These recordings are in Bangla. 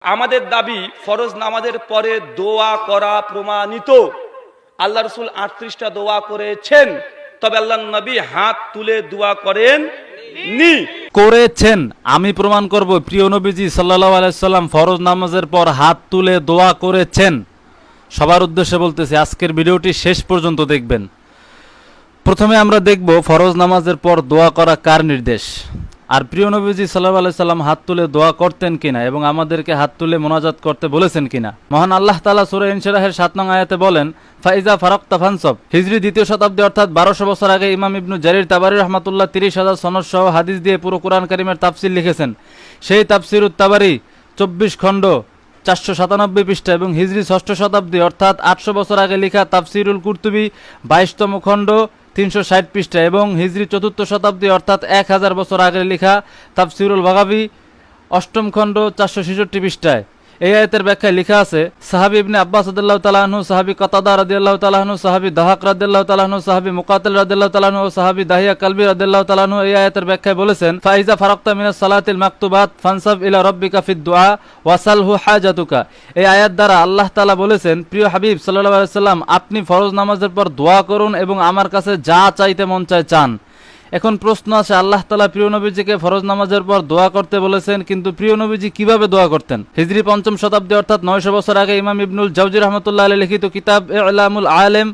আমাদের দাবি ফরজ নামাজের পরে দোয়া করা প্রমাণিত। আল্লাহ রাসূল 38টা দোয়া করেছেন, তবে আল্লাহর নবী হাত তুলে দোয়া করেছেন। আমি প্রমাণ করব প্রিয় নবীজি সাল্লাল্লাহু আলাইহি সাল্লাম ফরজ নামাজের পর হাত তুলে দোয়া করেছেন। সবার উদ্দেশ্যে বলতেছি, আজকের ভিডিওটি শেষ পর্যন্ত দেখবেন। প্রথমে আমরা দেখব ফরজ নামাজের পর দোয়া করা কার নির্দেশ, আর প্রিয় নবীজি সাল্লাল্লাহু আলাইহি সাল্লাম হাত তুলে দোয়া করতেন কিনা এবং আমাদেরকে হাত তুলে মোনাজাত করতে বলেছেন কিনা। মহান আল্লাহ তাআলা সূরা ইনশিরাহের 7 নং আয়াতে বলেন, ফাইজা ফারাকতা ফানসব। হিজরি 2য় শতাব্দী অর্থাৎ 1200 বছর আগে ইমাম ইবনু জারির তাবারি রাহমাতুল্লাহ 30,000 সনদ সহ হাদিস দিয়ে পুরো কোরআন কারীমের তাফসীর লিখেছেন। সেই তাফসীরুত তাবারি 24 খণ্ড 497 পৃষ্ঠা এবং হিজরি 6ষ্ঠ শতাব্দী অর্থাৎ 800 বছর আগে লেখা তাফসীরুল কুরতুবী 22তম খণ্ড 360 পৃষ্ঠা এবং হিজরি 4র্থ শতাব্দী অর্থাৎ 1000 বছর আগে লেখা তাফসীরুল বাগাবী 8ম খণ্ড 466 পৃষ্ঠায় এই আয়াতের ব্যাখ্যায় লেখা আছে, সাহাবী ইবনে আব্বাস রাদিয়াল্লাহু তাআলা আনহু, সাহাবী কাতাদা রাদিয়াল্লাহু তাআলা আনহু, সাহাবী দাহাক রাদিয়াল্লাহু তাআলা আনহু, সাহাবী মুকাতিল রাদিয়াল্লাহু তাআলা আনহু ও সাহাবী দাহিয়া কালবি রাদিয়াল্লাহু তাআলা আনহু এই আয়াতের ব্যাখ্যায় বলেছেন, ফাইজা ফারাকতা মিনাস সালাতিল মাকতুবাত ফানসাব ইলা রাব্বিকা ফিদ দুআ ওয়াসালহু হাজাতুকা। এই আয়াত দ্বারা আল্লাহ তাআলা বলেছেন, প্রিয় হাবিব সাল্লাল্লাহু আলাইহি সাল্লাম, আপনি ফরজ নামাজের পর দোয়া করুন এবং আমার কাছে যা চাইতে মন চায় চান। এখন প্রশ্ন আসে, আল্লাহ তাআলা প্রিয় নবীজিকে ফরজ নামাজের পর দোয়া করতে বলেছেন, কিন্তু প্রিয় নবীজি কিভাবে দোয়া করতেন? হিজরি 5ম শতাব্দী অর্থাৎ 900 বছর আগে ইমাম ইবনুল জাওজি রাহমাতুল্লাহ আলাইহি লিখিত কিতাব ইলামুল আলেম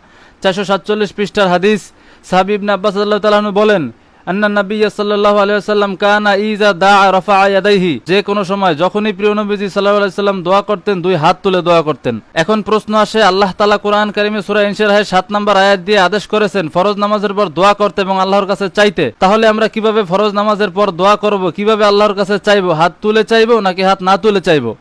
447 পৃষ্ঠার হাদিস, সাহাবী ইবনে আব্বাস রাদিয়াল্লাহু তাআলা আনহু বলেন, আন্না নবী সাল্লাল্লাহু আলাইহি ওয়াসাল্লাম কানা ইযা দাআ রাফা ইয়াদাইহি। যে কোনো সময় যখনই প্রিয় নবীজি সাল্লাল্লাহু আলাইহি ওয়াসাল্লাম দোয়া করতেন, দুই হাত তুলে দোয়া করতেন। এখন প্রশ্ন আসে, আল্লাহ তাআলা কোরআন কারীমে সূরা ইনশিরাহের 7 নম্বর আয়াত দিয়ে আদেশ করেছেন ফরজ নামাজের পর দোয়া করতে এবং আল্লাহর কাছে চাইতে। তাহলে আমরা কিভাবে ফরজ নামাজের পর দোয়া করব, কিভাবে আল্লাহর কাছে চাইবো? হাত তুলে চাইবো নাকি হাত না তুলে চাইবো?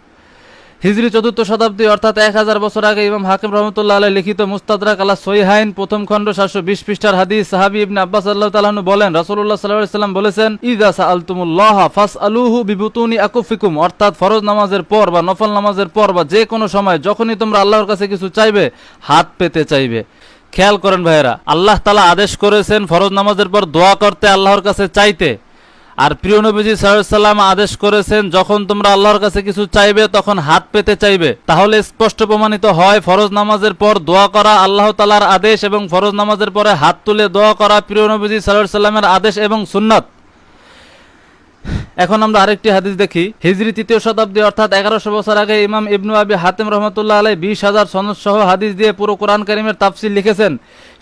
হিজরি 4র্থ শতাব্দী অর্থাৎ 1000 বছর আগে ইমাম হাকিম রাহমাতুল্লাহ আলাইহি লিখিত মুস্তাদরাক আলা সহিহাইন 1ম খণ্ড 720 পৃষ্ঠার হাদিস, সাহাবী ইবনে আব্বাস রাদিয়াল্লাহু তাআলা আনহু বলেন, রাসূলুল্লাহ সাল্লাল্লাহু আলাইহি ওয়াসাল্লাম বলেছেন, ইযা সাআলতুমুল্লাহ ফাসআলুহু বিবুতুনি আকুফিকুম। অর্থাৎ ফরজ নামাজের পর বা নফল নামাজের পর বা যে কোনো সময় যখনই তোমরা আল্লাহর কাছে কিছু চাইবে, হাত পেতে চাইবে। খেয়াল করেন ভাইয়েরা, আল্লাহ তাআলা আদেশ করেছেন ফরজ নামাজের পর দোয়া করতে, আল্লাহর কাছে চাইতে। আর প্রিয় নবীজি সাল্লাল্লাহু আলাইহি ওয়াসাল্লাম আদেশ করেছেন যখন তোমরা আল্লাহর কাছে কিছু চাইবে তখন হাত পেতে চাইবে। তাহলে স্পষ্ট প্রমাণিত হয় ফরজ নামাজের পর দোয়া করা আল্লাহ তাআলার আদেশ এবং ফরজ নামাজের পরে হাত তুলে দোয়া করা প্রিয় নবীজি সাল্লাল্লাহু আলাইহি ওয়াসাল্লামের আদেশ এবং সুন্নাত। এখন আমরা আরেকটি হাদিস দেখি। হিজরি 3য় শতাব্দী অর্থাৎ 1100 বছর আগে ইমাম ইবনু আবি হাতিম রহমাতুল্লাহ আলাইহি 20,000 সনদ সহ হাদিস দিয়ে পুরো কোরআন কারীমের তাফসীর লিখেছেন।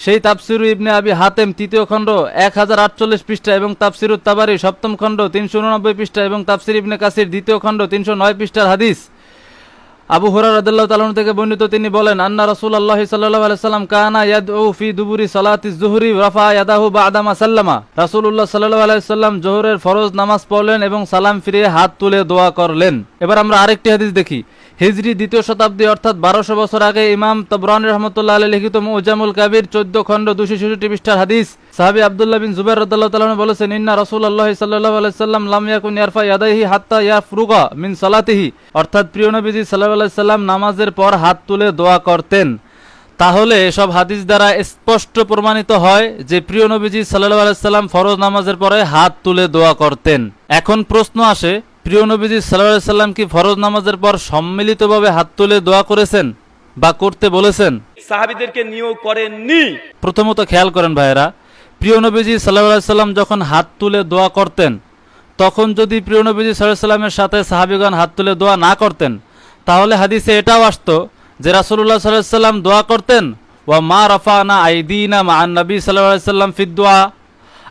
সেই তাফসীর ইবনে আবি হাতিম 3য় খণ্ড 1048 পৃষ্ঠা এবং তাফসীরুত তাবারি 7ম খণ্ড 389 পৃষ্ঠা এবং তাফসীর ইবনে কাসির 2য় খণ্ড 309 পৃষ্ঠার হাদিস। আবু হুরায়রা রাদিয়াল্লাহু তাআলা থেকে বর্ণিত, তিনি বলেন, আন্না রাসূলুল্লাহ সাল্লাল্লাহু আলাইহি সাল্লাম কানা ইয়াদউ ফি দুবুরি সালাতিজ যুহরি রাফা ইয়াদাহু বা'দা মা সাল্লামা। রাসূলুল্লাহ সাল্লাল্লাহু আলাইহি সাল্লাম যোহরের ফরজ নামাজ পড়লেন এবং সালাম ফিরিয়ে হাত তুলে দোয়া করলেন। এবার আমরা আরেকটি হাদিস দেখি। হিজরি 2য় শতাব্দী অর্থাৎ 1200 বছর আগে ইমাম তাবরানী রাহমাতুল্লাহ আলাইহি লিখিত মুজামুল কাবির 14 খণ্ড 266 পৃষ্ঠার হাদিস, সাহাবী আব্দুল্লাহ বিন জুবাইর রাদিয়াল্লাহু তাআলা আনহু বলেছেন, ইন্না রাসূলুল্লাহ সাল্লাল্লাহু আলাইহি সাল্লাম লাম ইয়াকুন ইয়ারফা ইয়াদাইহি হাত্তা ইয়াফরুগা মিন সালাতিহি। অর্থাৎ প্রিয় নবীজি সাল্লাল্লাহু আলাইহি সাল্লাম নামাজের পর হাত তুলে দোয়া করতেন। তাহলে এসব হাদিস দ্বারা স্পষ্ট প্রমাণিত হয় যে প্রিয় নবীজি সাল্লাল্লাহু আলাইহি সাল্লাম ফরজ নামাজের পরে হাত তুলে দোয়া করতেন। এখন প্রশ্ন আসে, প্রিয় নবীজি সাল্লাল্লাহু আলাইহি সাল্লাম কি ফরজ নামাজের পর সম্মিলিতভাবে হাত তুলে দোয়া করেছেন বা করতে বলেছেন? সাহাবীদেরকে নিয়েও করেননি। প্রথমত খেয়াল করেন ভাইয়েরা, প্রিয় নবীজি সাল্লাল্লাহু আলাইহি সাল্লাম যখন হাত তুলে দোয়া করতেন, তখন যদি প্রিয় নবীজি সাল্লাল্লাহু আলাইহি সাল্লামের সাথে সাহাবীগণ হাত তুলে দোয়া না করতেন, তাহলে হাদিসে এটাও আসতো যে রাসূলুল্লাহ সাল্লাল্লাহু আলাইহি সাল্লাম দোয়া করতেন, ওয়া মা রাফানা আইদিনা মা'আন নবী সাল্লাল্লাহু আলাইহি সাল্লাম ফিদ দুআ।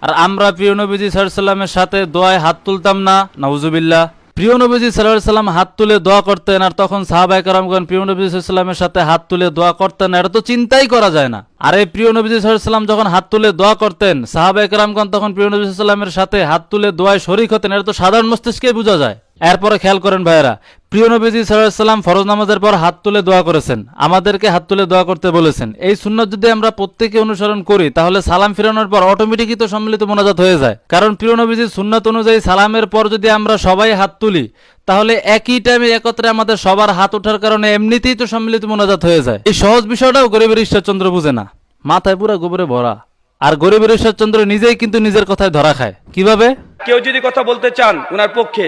আর আমরা প্রিয় নবীজি সাল্লাল্লাহু আলাইহি সাল্লামের সাথে দোয়ায় হাত তুলতাম না, নাউজুবিল্লাহ। প্রিয় নবীজি সাল্লাল্লাহু আলাইহি সাল্লাম হাত তুলে দোয়া করতেন আর তখন সাহাবায়ে কেরামগণ প্রিয় নবীজি সাল্লাল্লাহু আলাইহি সাল্লামের সাথে হাত তুলে দোয়া করতেন না, এটা তো চিন্তাই করা যায় না। আর এই প্রিয় নবীজি সাল্লাল্লাহু আলাইহি সাল্লাম যখন হাত তুলে দোয়া করতেন, সাহাবায়ে কেরামগণ তখন প্রিয় নবীজি সাল্লাল্লাহু আলাইহি সাল্লামের সাথে হাত তুলে দোয়ায় শরীক হতেন, এটা তো সাধারণ মস্তিষ্কেই বোঝা যায়। এরপরে খেয়াল করেন ভাইয়েরা, প্রিয় নবীজি সাল্লাল্লাহু আলাইহি সাল্লাম ফরজ নামাজের পর হাত তুলে দোয়া করেছেন, আমাদেরকে হাত তুলে দোয়া করতে বলেছেন। এই সুন্নাত যদি আমরা প্রত্যেকে অনুসরণ করি তাহলে সালাম ফিরানোর পর অটোমেটিকই তো সম্মিলিত মোনাজাত হয়ে যায়। কারণ প্রিয় নবীজির সুন্নাত অনুযায়ী সালামের পর যদি আমরা সবাই হাত তুলি তাহলে একই টাইমে একত্রে আমাদের সবার হাত ওঠার কারণে এমনিতেই তো সম্মিলিত মোনাজাত হয়ে যায়। এই সহজ বিষয়টাও গরিবের ঈশ্বরচন্দ্র বুঝে না, মাথায় পুরা গোবরে ভরা। আর গরিবের ঈশ্বরচন্দ্র নিজেই কিন্তু নিজের কথায় ধরা খায়। কিভাবে? কেউ যদি কথা বলতে চান ওনার পক্ষে,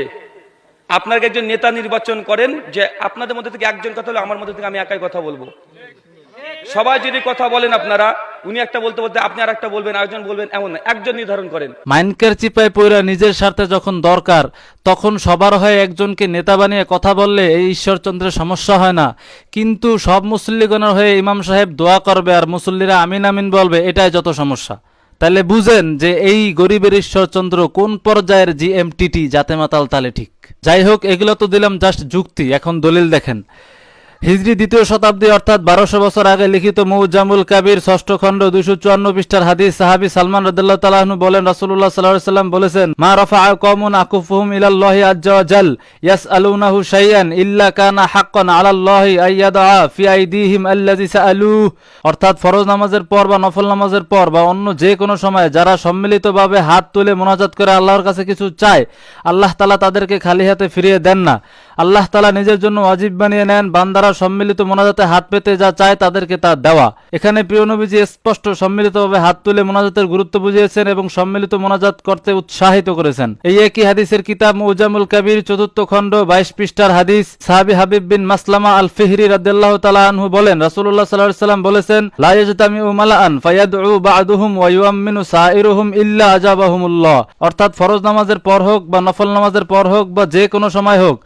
আপনাকে একজন নেতা নির্বাচন করেন, যে আপনাদের মধ্যে থেকে একজন কথা হলো, আমার মধ্যে থেকে আমি একাই কথা বলবো। সবাই যদি কথা বলেন আপনারা, উনি একটা বলতে বলতে আপনি আর একটা বলবেন, আরেকজন বলবেন, এমন না, একজন নির্ধারণ করেন। মাইনকের চিপায় পইরা নিজের স্বার্থে যখন দরকার তখন সবার হয়ে একজনকে নেতা বানিয়ে কথা বললে এই ঈশ্বরচন্দ্রের সমস্যা হয় না, কিন্তু সব মুসল্লিগণের হয়ে ইমাম সাহেব দোয়া করবে আর মুসল্লিরা আমিন আমিন বলবে, এটাই যত সমস্যা। তাহলে বুঝেন যে এই গরিবের ঈশ্বরচন্দ্র কোন পর্যায়ের জিএমটিটি, জাতে মাতাল তালে ঠিক। যাই হোক, এগুলো তো দিলাম জাস্ট যুক্তি, এখন দলিল দেখেন। হিজরি 2য় শতাব্দী অর্থাৎ 1200 বছর আগে লিখিত মুজামুল কাবির 6ষ্ঠ খণ্ড 254 পৃষ্ঠার হাদিস, সাহাবী সালমান রাদিয়াল্লাহু তাআলা আনহু বলেন, রাসূলুল্লাহ সাল্লাল্লাহু আলাইহি সাল্লাম বলেছেন, মা রাফা'a কওমুন আকুফুহুম ইলাল্লাহি আজ্জা ওয়া জাল ইয়াসআলুনাহু শাইআন ইল্লা কানা হাক্কান আলাল্লাহি আইয়াদা ফি আইদিহিম আল্লাযী সাআলু। অর্থাৎ ফরজ নামাজের পর বা নফল নামাজের পর বা অন্য যে কোনো সময় যারা সম্মিলিতভাবে হাত তুলে মোনাজাত করে আল্লাহর কাছে কিছু চায়, আল্লাহ তাআলা তাদেরকে খালি হাতে ফিরিয়ে দেন না। আল্লাহ তাআলা নিজের জন্য ওয়াজিব বানিয়ে নেন বান্দারা সম্মিলিত মোনাজাতে হাত পেতে যা চায় তাদেরকে তা দেওয়া। এখানে প্রিয় নবীজি স্পষ্ট সম্মিলিতভাবে হাত তুলে মোনাজাতের গুরুত্ব বুঝিয়েছেন এবং সম্মিলিত মোনাজাত করতে উৎসাহিত করেছেন। এই একই হাদিসের কিতাব মুজামুল কাবির 4th খণ্ড 22 পৃষ্ঠার হাদিস, সাহাবী হাবিব বিন মাসলামা আল ফিহরি রাদিয়াল্লাহু তাআলা আনহু বলেন, রাসূলুল্লাহ সাল্লাল্লাহু আলাইহি সাল্লাম বলেছেন, লা ইয়াজতামিউ মালাআন ফায়াদউ বা'দুহুম ওয়া ইউআমিনু সাইরুহুম ইল্লা আজাবাহুমুল্লাহ। অর্থাৎ ফরজ নামাজের পর হোক বা নফল নামাজের পর হোক বা যে কোনো সময় হোক,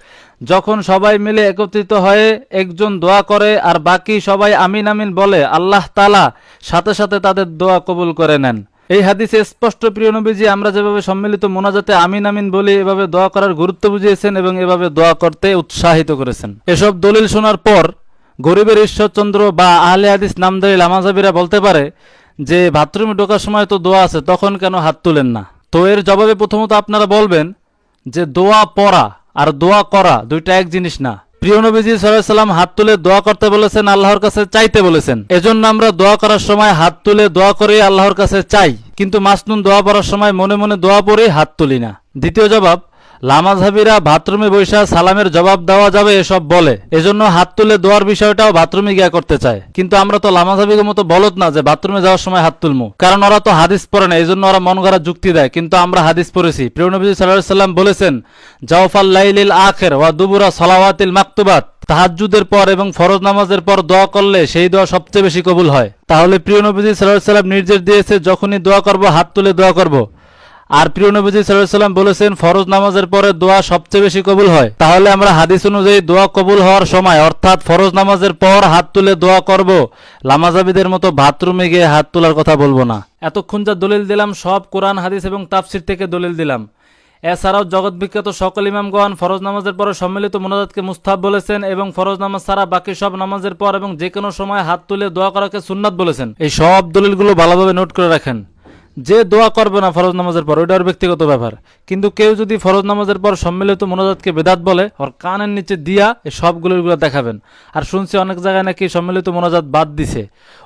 যখন সবাই মিলে একত্রিত হয়ে একজন দোয়া করে আর বাকি সবাই আমিন আমিন বলে, আল্লাহ তাআলা সাথে সাথে তাদের দোয়া কবুল করে নেন। এই হাদিসে স্পষ্ট প্রিয় নবীজি আমরা যেভাবে সম্মিলিত মোনাজাতে আমিন আমিন বলি এভাবে দোয়া করার গুরুত্ব বুঝিয়েছেন এবং এভাবে দোয়া করতে উৎসাহিত করেছেন। এসব দলিল শোনার পর গরিবের ঈশ্বরচন্দ্র বা আহলে হাদিস নামধারী লামাজাবিরা বলতে পারে যে বাথরুমে ঢোকার সময় তো দোয়া আছে, তখন কেন হাত তুলেন না? তো এর জবাবে প্রথমত আপনারা বলবেন যে দোয়া পড়া আর দোয়া করা দুইটা এক জিনিস না। প্রিয় নবীজি সাল্লাল্লাহু আলাইহি সাল্লাম হাত তুলে দোয়া করতে বলেছেন, আল্লাহর কাছে চাইতে বলেছেন। এজন্য আমরা দোয়া করার সময় হাত তুলে দোয়া করে আল্লাহর কাছে চাই, কিন্তু মাসনুন দোয়া পড়ার সময় মনে মনে দোয়া পড়ে হাত তুলি না। দ্বিতীয় জবাব, লামাজহাবিরা বাথরুমে বৈশা সালামের জবাব দেওয়া যাবে এসব বলে, এজন্য হাত তুলে দোয়ার বিষয়টাও বাথরুমে গিয়া করতে চায়। কিন্তু আমরা তো লামাজহাবিদের মতো বলত না যে বাথরুমে যাওয়ার সময় হাত তুলমু, কারণ ওরা তো হাদিস পড়ে না, এজন্য ওরা মন গড়া যুক্তি দেয়। কিন্তু আমরা হাদিস পড়েছি। প্রিয় নবী সাল্লাল্লাহু আলাইহি সাল্লাম বলেছেন, জাওফাল লাইলিল আখির ওয়া দুবুরা সালাওয়াতিল মাকতুবাত, তাহাজ্জুদের পর এবং ফরজ নামাজের পর দোয়া করলে সেই দোয়া সবচেয়ে বেশি কবুল হয়। তাহলে প্রিয় নবীজি সাল্লাল্লাহু আলাইহি সাল্লাম নির্দেশ দিয়েছে যখনই দোয়া করব হাত তুলে দোয়া করব। আর প্রিয় নবীজি সাল্লাল্লাহু আলাইহি সাল্লাম বলেছেন ফরজ নামাজের পরে দোয়া সবচেয়ে বেশি কবুল হয়। তাহলে আমরা হাদিস অনুযায়ী দোয়া কবুল হওয়ার সময় অর্থাৎ ফরজ নামাজের পর হাত তুলে দোয়া করব, লামাজাবিদের মতো বাথরুমে গিয়ে হাত তোলার কথা বলবো না। এতক্ষণ যা দলিল দিলাম সব কোরআন হাদিস এবং তাফসির থেকে দলিল দিলাম। এছাড়াও জগৎ বিখ্যাত সকল ইমামগণ ফরজ নামাজের পরে সম্মিলিত মোনাজাতকে মুস্তাহাব বলেছেন এবং ফরজ নামাজ ছাড়া বাকি সব নামাজের পর এবং যে কোনো সময় হাত তুলে দোয়া করাকে সুন্নাত বলেছেন। এই সব দলিলগুলো ভালোভাবে নোট করে রাখেন। যে দোয়া করবে না ফরজ নামাজের পর ওইটা ওর ব্যক্তিগত ব্যাপার, কিন্তু কেউ যদি ফরজ নামাজের পর সম্মিলিত মোনাজাতকে বেদাত বলে ওর কানের নিচে দিয়া এই সবগুলো দেখাবেন। আর শুনছি অনেক জায়গায় নাকি সম্মিলিত মোনাজাত বাদ দিছে,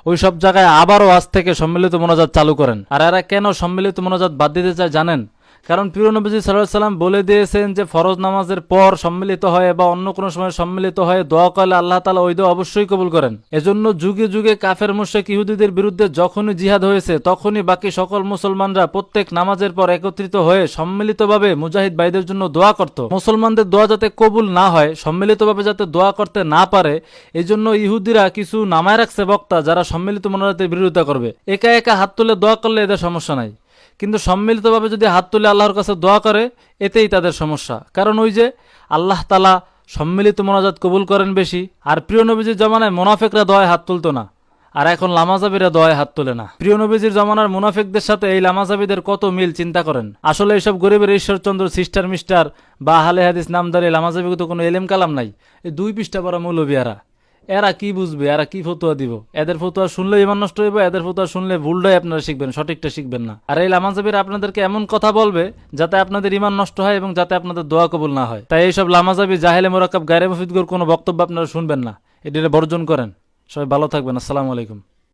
ওই সব জায়গায় আবারও আজ থেকে সম্মিলিত মোনাজাত চালু করেন। আর এরা কেন সম্মিলিত মোনাজাত বাদ দিতে চায় জানেন? কারণ প্রিয় নবীজি সাল্লাল্লাহু আলাইহি সাল্লাম বলে দিয়েছেন যে ফরজ নামাজের পর সম্মিলিত হয়ে বা অন্য কোনো সময় সম্মিলিত হয়ে দোয়া করলে আল্লাহ তাআলা ওই দোয়া অবশ্যই কবুল করেন। এজন্য যুগে যুগে কাফের মুশরিক ইহুদিদের বিরুদ্ধে যখনই জিহাদ হয়েছে তখনই বাকি সকল মুসলমানরা প্রত্যেক নামাজের পর একত্রিত হয়ে সম্মিলিতভাবে মুজাহিদ ভাইদের জন্য দোয়া করত। মুসলমানদের দোয়া যাতে কবুল না হয়, সম্মিলিতভাবে যাতে দোয়া করতে না পারে, এজন্য ইহুদিরা কিছু নামায় রাখছে বক্তা যারা সম্মিলিত মোনাজাতের বিরোধিতা করবে। একা একা হাত তুলে দোয়া করলে এদের সমস্যা নাই, কিন্তু সম্মিলিতভাবে যদি হাত তুলে আল্লাহর কাছে দোয়া করে এতেই তাদের সমস্যা। কারণ ওই যে আল্লাহ তাআলা সম্মিলিত মোনাজাত কবুল করেন বেশি। আর প্রিয় নবীজির জামানায় মুনাফিকরা দোয়ায় হাত তুলতো না, আর এখন লামাজাবিরা দোয়ায় হাত তোলে না। প্রিয় নবীজির জামানার মুনাফিকদের সাথে এই লামাজাবিদের কত মিল চিন্তা করেন। আসলে এইসব গরিবের ঈশ্বরচন্দ্র সিস্টার মিস্টার বা আহলে হাদিস নামদারি লামাজাবিকে তো কোনো এলেম কালাম নাই, এই 2 পৃষ্ঠা পড়া মৌলবিয়ারা, এরা কি বুঝবে, এরা কি ফতোয়া দিব? এদের ফতোয়া শুনলে ইমান নষ্ট হইবে, এদের ফতোয়া শুনলে ভুলটাই আপনারা শিখবেন, সঠিকটা শিখবেন না। আর এই লামাজাবিরা আপনাদেরকে এমন কথা বলবে যাতে আপনাদের ইমান নষ্ট হয় এবং যাতে আপনাদের দোয়া কবুল না হয়। তাই এইসব লামাজাবি জাহেলে মোরাক্কাব গায়রে মুফিদগর কোনো বক্তব্য আপনারা শুনবেন না, এটিকে বর্জন করেন। সবাই ভালো থাকবেন। আসসালামু আলাইকুম।